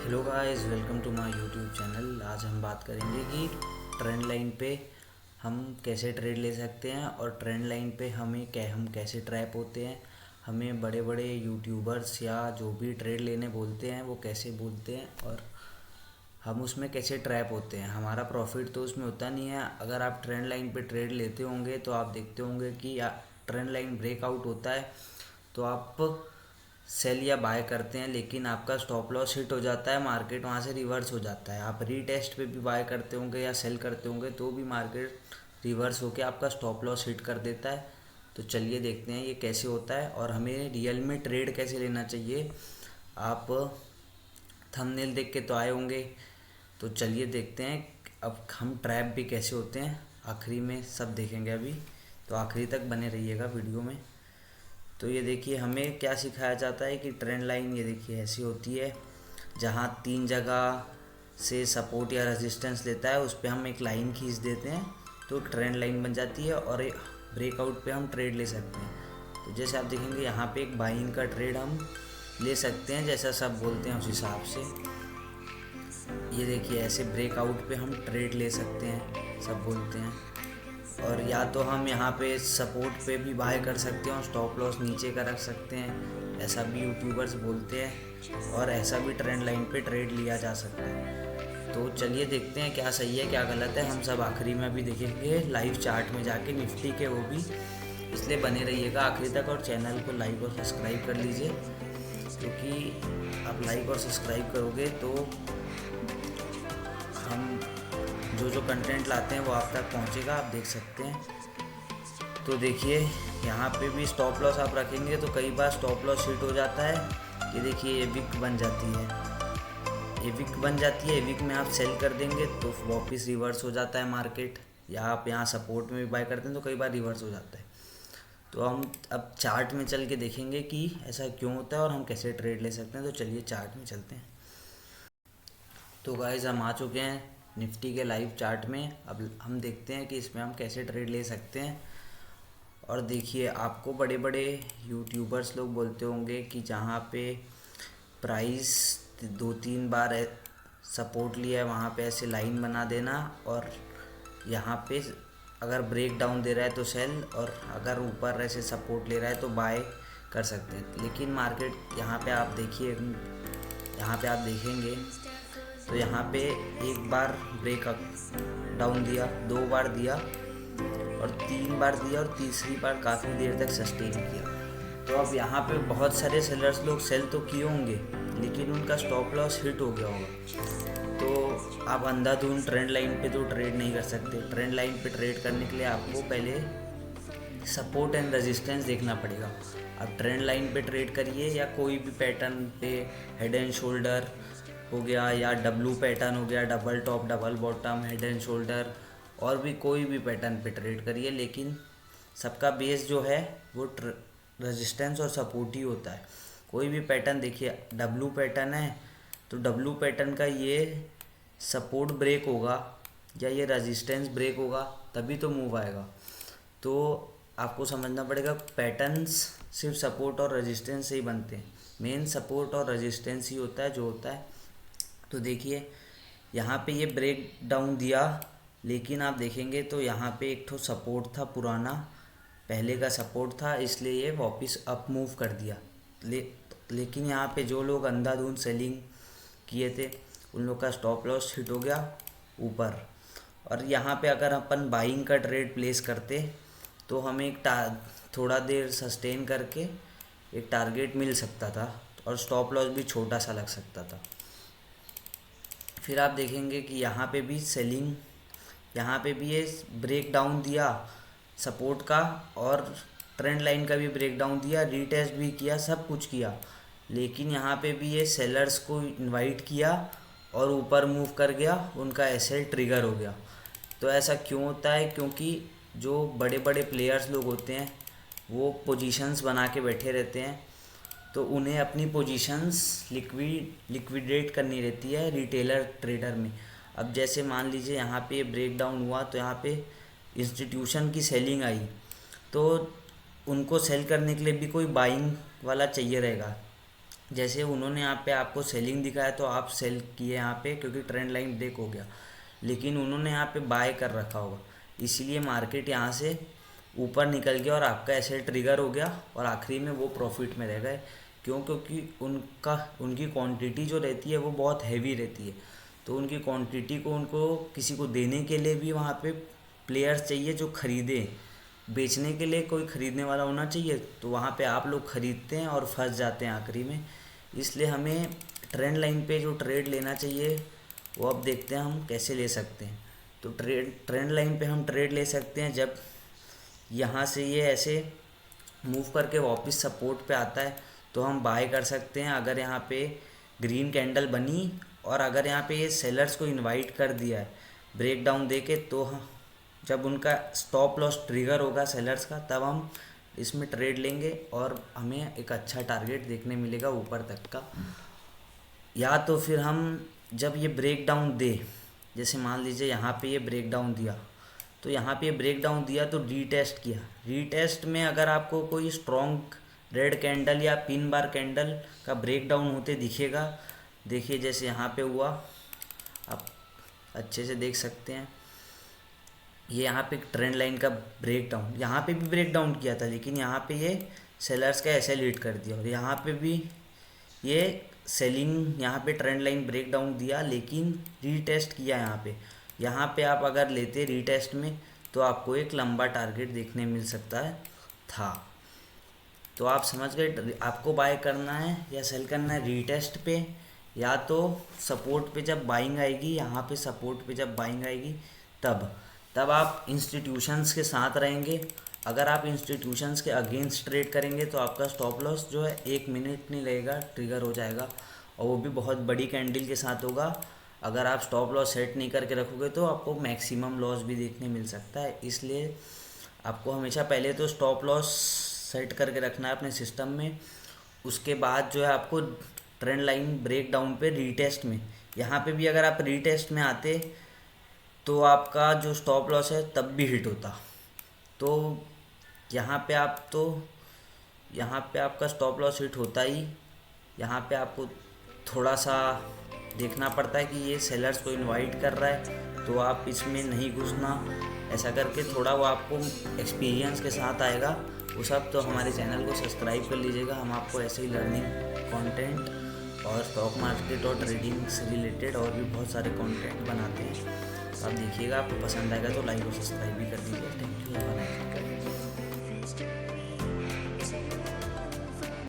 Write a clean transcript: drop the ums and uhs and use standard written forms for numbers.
Hello guys, welcome to my YouTube channel. आज हम बात करेंगे कि ट्रेंड लाइन पे हम कैसे ट्रेड ले सकते हैं और ट्रेंड लाइन पे हम कैसे ट्रैप होते हैं। हमें बड़े बड़े यूट्यूबर्स या जो भी ट्रेड लेने बोलते हैं वो कैसे बोलते हैं और हम उसमें कैसे ट्रैप होते हैं। हमारा प्रॉफिट तो उसमें होता नहीं है। अगर आप ट्रेंड लाइन पे ट्रेड लेते होंगे तो आप देखते होंगे कि ट्रेंड लाइन ब्रेकआउट होता है तो आप सेल या बाय करते हैं, लेकिन आपका स्टॉप लॉस हिट हो जाता है, मार्केट वहाँ से रिवर्स हो जाता है। आप रीटेस्ट पे भी बाय करते होंगे या सेल करते होंगे तो भी मार्केट रिवर्स होके आपका स्टॉप लॉस हिट कर देता है। तो चलिए देखते हैं ये कैसे होता है और हमें रियल में ट्रेड कैसे लेना चाहिए। आप थंबनेल देख के तो आए होंगे, तो चलिए देखते हैं अब हम ट्रैप भी कैसे होते हैं। आखिरी में सब देखेंगे अभी, तो आखिरी तक बने रहिएगा वीडियो में। तो ये देखिए हमें क्या सिखाया जाता है कि ट्रेंड लाइन ये देखिए ऐसी होती है, जहाँ 3 जगह से सपोर्ट या रेजिस्टेंस लेता है उस पर हम एक लाइन खींच देते हैं तो ट्रेंड लाइन बन जाती है और एक ब्रेकआउट पे हम ट्रेड ले सकते हैं। तो जैसे आप देखेंगे यहाँ पे एक बाइंग का ट्रेड हम ले सकते हैं, जैसा सब बोलते हैं उस हिसाब से। ये देखिए ऐसे ब्रेकआउट पे हम ट्रेड ले सकते हैं, सब बोलते हैं। और या तो हम यहाँ पे सपोर्ट पे भी बाय कर सकते हैं और स्टॉप लॉस नीचे का रख सकते हैं, ऐसा भी यूट्यूबर्स बोलते हैं। और ऐसा भी ट्रेंड लाइन पे ट्रेड लिया जा सकता है। तो चलिए देखते हैं क्या सही है क्या गलत है, हम सब आखिरी में भी देखेंगे लाइव चार्ट में जाके निफ्टी के, वो भी। इसलिए बने रहिएगा आखिरी तक और चैनल को लाइक और सब्सक्राइब कर लीजिए, क्योंकि आप लाइक और सब्सक्राइब करोगे तो हम जो जो कंटेंट लाते हैं वो आप तक पहुंचेगा, आप देख सकते हैं। तो देखिए यहाँ पे भी स्टॉप लॉस आप रखेंगे तो कई बार स्टॉप लॉस हिट हो जाता है। ये देखिए ये विक बन जाती है, ये विक बन जाती है। विक में आप सेल कर देंगे तो वापस रिवर्स हो जाता है मार्केट, या आप यहाँ सपोर्ट में भी बाय करते हैं तो कई बार रिवर्स हो जाता है। तो हम अब चार्ट में चल के देखेंगे कि ऐसा क्यों होता है और हम कैसे ट्रेड ले सकते हैं। तो चलिए चार्ट में चलते हैं। तो गाइस हम आ चुके हैं निफ्टी के लाइव चार्ट में। अब हम देखते हैं कि इसमें हम कैसे ट्रेड ले सकते हैं। और देखिए आपको बड़े बड़े यूट्यूबर्स लोग बोलते होंगे कि जहाँ पे प्राइस 2-3 बार सपोर्ट लिया है वहाँ पे ऐसे लाइन बना देना, और यहाँ पे अगर ब्रेक डाउन दे रहा है तो सेल, और अगर ऊपर ऐसे सपोर्ट ले रहा है तो बाय कर सकते हैं। लेकिन मार्केट यहाँ पे आप देखिए, यहाँ पे आप देखेंगे तो यहाँ पे एक बार ब्रेक डाउन दिया, 2 बार दिया और 3 बार दिया और तीसरी बार काफ़ी देर तक सस्टेन किया। तो अब यहाँ पे बहुत सारे सेलर्स लोग सेल तो किए होंगे लेकिन उनका स्टॉप लॉस हिट हो गया होगा। तो आप अंधाधुंध ट्रेंड लाइन पे तो ट्रेड नहीं कर सकते। ट्रेंड लाइन पे ट्रेड करने के लिए आपको पहले सपोर्ट एंड रेजिस्टेंस देखना पड़ेगा। आप ट्रेंड लाइन पे ट्रेड करिए या कोई भी पैटर्न पे, हेड एंड शोल्डर हो गया या डब्लू पैटर्न हो गया, double top double bottom, head and shoulder, और भी कोई भी पैटर्न पे ट्रेड करिए, लेकिन सबका बेस जो है वो रेजिस्टेंस और सपोर्ट ही होता है। कोई भी पैटर्न देखिए, डब्लू पैटर्न है तो डब्लू पैटर्न का ये सपोर्ट ब्रेक होगा या ये रेजिस्टेंस ब्रेक होगा तभी तो मूव आएगा। तो आपको समझना पड़ेगा पैटर्न्स सिर्फ सपोर्ट और रेजिस्टेंस से ही बनते हैं। मेन सपोर्ट और रेजिस्टेंस ही होता है जो होता है। तो देखिए यहाँ पे ये ब्रेक डाउन दिया, लेकिन आप देखेंगे तो यहाँ पे एक तो सपोर्ट था पुराना, पहले का सपोर्ट था, इसलिए ये वापस अप मूव कर दिया। लेकिन यहाँ पे जो लोग अंधाधुंध सेलिंग किए थे उन लोग का स्टॉप लॉस हिट हो गया ऊपर। और यहाँ पे अगर अपन बाइंग का ट्रेड प्लेस करते तो हमें एक थोड़ा देर सस्टेन करके एक टारगेट मिल सकता था और स्टॉप लॉस भी छोटा सा लग सकता था। फिर आप देखेंगे कि यहाँ पे भी सेलिंग, यहाँ पे भी ये ब्रेक डाउन दिया सपोर्ट का और ट्रेंड लाइन का भी ब्रेक डाउन दिया, रीटेस्ट भी किया, सब कुछ किया, लेकिन यहाँ पे भी ये सेलर्स को इनवाइट किया और ऊपर मूव कर गया, उनका एसएल ट्रिगर हो गया। तो ऐसा क्यों होता है? क्योंकि जो बड़े बड़े प्लेयर्स लोग होते हैं वो पोजीशंस बना के बैठे रहते हैं, तो उन्हें अपनी पोजीशंस लिक्विडेट करनी रहती है रिटेलर ट्रेडर में। अब जैसे मान लीजिए यहाँ पे ब्रेक डाउन हुआ तो यहाँ पे इंस्टीट्यूशन की सेलिंग आई, तो उनको सेल करने के लिए भी कोई बाइंग वाला चाहिए रहेगा। जैसे उन्होंने यहाँ पे आपको सेलिंग दिखाया तो आप सेल किए यहाँ पे क्योंकि ट्रेंड लाइन ब्रेक हो गया, लेकिन उन्होंने यहाँ पे बाय कर रखा होगा, इसीलिए मार्केट यहाँ से ऊपर निकल गया और आपका ऐसे ट्रिगर हो गया और आखिरी में वो प्रॉफिट में रह गए। क्यों? क्योंकि उनकी क्वांटिटी जो रहती है वो बहुत हैवी रहती है, तो उनकी क्वांटिटी को उनको किसी को देने के लिए भी वहाँ पे प्लेयर्स चाहिए जो खरीदे, बेचने के लिए कोई ख़रीदने वाला होना चाहिए, तो वहाँ पे आप लोग ख़रीदते हैं और फंस जाते हैं आखिरी में। इसलिए हमें ट्रेंड लाइन पे जो ट्रेड लेना चाहिए वो अब देखते हैं हम कैसे ले सकते हैं। तो ट्रेंड लाइन पे हम ट्रेड ले सकते हैं जब यहाँ से ये ऐसे मूव करके वापस सपोर्ट पे आता है तो हम बाय कर सकते हैं। अगर यहाँ पे ग्रीन कैंडल बनी और अगर यहाँ पे ये सेलर्स को इनवाइट कर दिया है ब्रेक डाउन दे के, तो जब उनका स्टॉप लॉस ट्रिगर होगा सेलर्स का, तब हम इसमें ट्रेड लेंगे और हमें एक अच्छा टारगेट देखने मिलेगा ऊपर तक का। या तो फिर हम जब ये ब्रेक डाउन दे, जैसे मान लीजिए यहाँ पे ये ब्रेक डाउन दिया, तो यहाँ पे ब्रेक डाउन दिया तो रीटेस्ट किया, रीटेस्ट में अगर आपको कोई स्ट्रॉन्ग रेड कैंडल या पिन बार कैंडल का ब्रेक डाउन होते दिखेगा, देखिए जैसे यहाँ पे हुआ, आप अच्छे से देख सकते हैं, ये यहाँ पे ट्रेंड लाइन का ब्रेक डाउन, यहाँ पे भी ब्रेक डाउन किया था लेकिन यहाँ पे ये सेलर्स का ऐसे लीड कर दिया, और यहाँ पे भी ये सेलिंग, यहाँ पे ट्रेंड लाइन ब्रेक डाउन दिया लेकिन रीटेस्ट किया यहाँ पे आप अगर लेते रीटेस्ट में तो आपको एक लंबा टारगेट देखने मिल सकता है था। तो आप समझ गए आपको बाय करना है या सेल करना है रीटेस्ट पे, या तो सपोर्ट पे जब बाइंग आएगी, यहाँ पे सपोर्ट पे जब बाइंग आएगी तब आप इंस्टीट्यूशंस के साथ रहेंगे। अगर आप इंस्टीट्यूशंस के अगेंस्ट ट्रेड करेंगे तो आपका स्टॉप लॉस जो है 1 मिनट नहीं लगेगा, ट्रिगर हो जाएगा, और वो भी बहुत बड़ी कैंडल के साथ होगा। अगर आप स्टॉप लॉस सेट नहीं करके रखोगे तो आपको मैक्सिमम लॉस भी देखने मिल सकता है। इसलिए आपको हमेशा पहले तो स्टॉप लॉस सेट करके रखना है अपने सिस्टम में, उसके बाद जो है आपको ट्रेंड लाइन ब्रेक डाउन पे रीटेस्ट में, यहाँ पे भी अगर आप रीटेस्ट में आते तो आपका जो स्टॉप लॉस है तब भी हिट होता। तो यहाँ पे आपका स्टॉप लॉस हिट होता ही, यहाँ पे आपको थोड़ा सा देखना पड़ता है कि ये सेलर्स को इनवाइट कर रहा है तो आप इसमें नहीं घुसना, ऐसा करके थोड़ा वो आपको एक्सपीरियंस के साथ आएगा वो सब। तो हमारे चैनल को सब्सक्राइब कर लीजिएगा, हम आपको ऐसे ही लर्निंग कंटेंट और स्टॉक मार्केट और ट्रेडिंग से रिलेटेड और भी बहुत सारे कंटेंट बनाते हैं। तो आप देखिएगा, आपको पसंद आएगा तो लाइक और सब्सक्राइब भी कर दीजिए। Thank you.